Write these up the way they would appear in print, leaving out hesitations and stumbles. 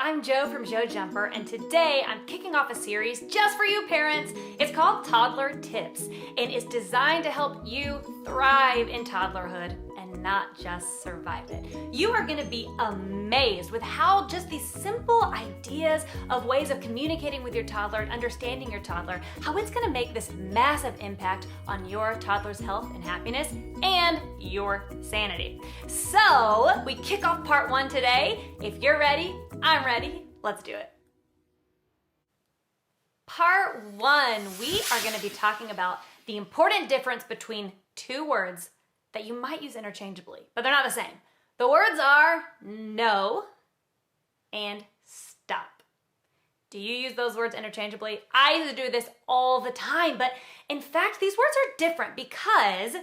I'm Joe from Joe Jumper, and today I'm kicking off a series just for you parents. It's called Toddler Tips, and it's designed to help you thrive in toddlerhood and not just survive it. You are going to be amazed with how just these simple ideas of ways of communicating with your toddler and understanding your toddler, how it's going to make this massive impact on your toddler's health and happiness and your sanity. So we kick off part 1 today. If you're ready, I'm ready. Let's do it. Part 1, we are going to be talking about the important difference between two words that you might use interchangeably, but they're not the same. The words are no and stop. Do you use those words interchangeably? I used to do this all the time, but in fact, these words are different because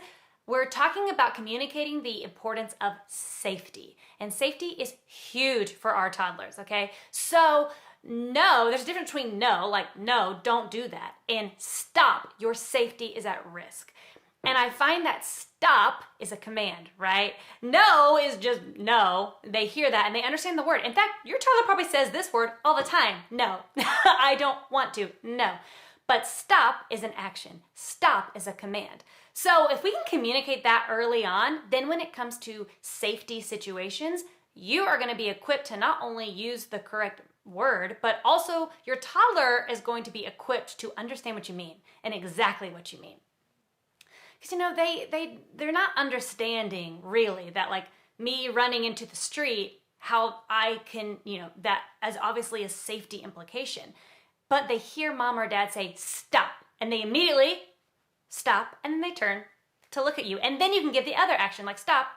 we're talking about communicating the importance of safety. And safety is huge for our toddlers, okay? So no, there's a difference between no, like no, don't do that, and stop, your safety is at risk. And I find that stop is a command, right? No is just no. They hear that and they understand the word. In fact, your toddler probably says this word all the time. No, I don't want to, no. But stop is an action. Stop is a command. So if we can communicate that early on, then when it comes to safety situations, you are going to be equipped to not only use the correct word, but also your toddler is going to be equipped to understand what you mean and exactly what you mean. Because, you know, they're not understanding really that, like, me running into the street, how I can, you know, that as obviously a safety implication. But they hear mom or dad say, stop, and they immediately stop, and then they turn to look at you. And then you can give the other action, like stop,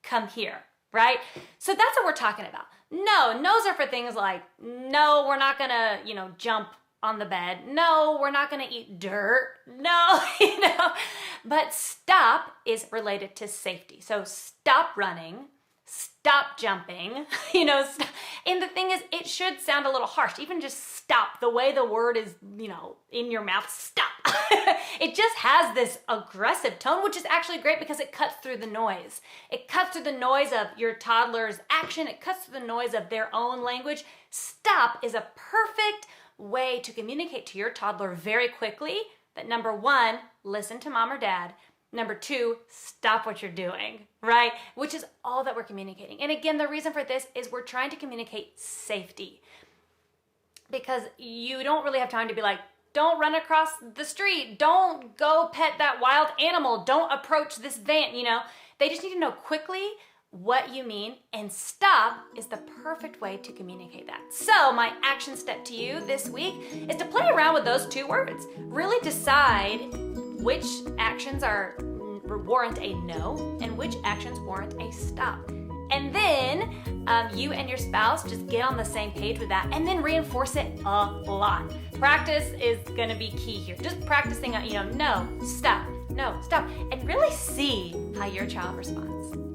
come here, right? So that's what we're talking about. No, no's are for things like, no, we're not gonna, you know, jump on the bed. No, we're not gonna eat dirt. No, you know. But stop is related to safety. So stop running, stop jumping, you know. And the thing is, it should sound a little harsh. Even just stop, the way the word is, you know, in your mouth, stop. It just has this aggressive tone, which is actually great because it cuts through the noise. It cuts through the noise of your toddler's action. It cuts through the noise of their own language. Stop is a perfect way to communicate to your toddler very quickly that number 1, listen to mom or dad. Number 2, stop what you're doing, right? Which is all that we're communicating. And again, the reason for this is we're trying to communicate safety because you don't really have time to be like, don't run across the street. Don't go pet that wild animal. Don't approach this van, you know. They just need to know quickly what you mean, and stop is the perfect way to communicate that. So my action step to you this week is to play around with those two words. Really decide which actions warrant a no and which actions warrant a stop. And then you and your spouse just get on the same page with that and then reinforce it a lot. Practice is gonna be key here. Just practicing, you know, no, stop, and really see how your child responds.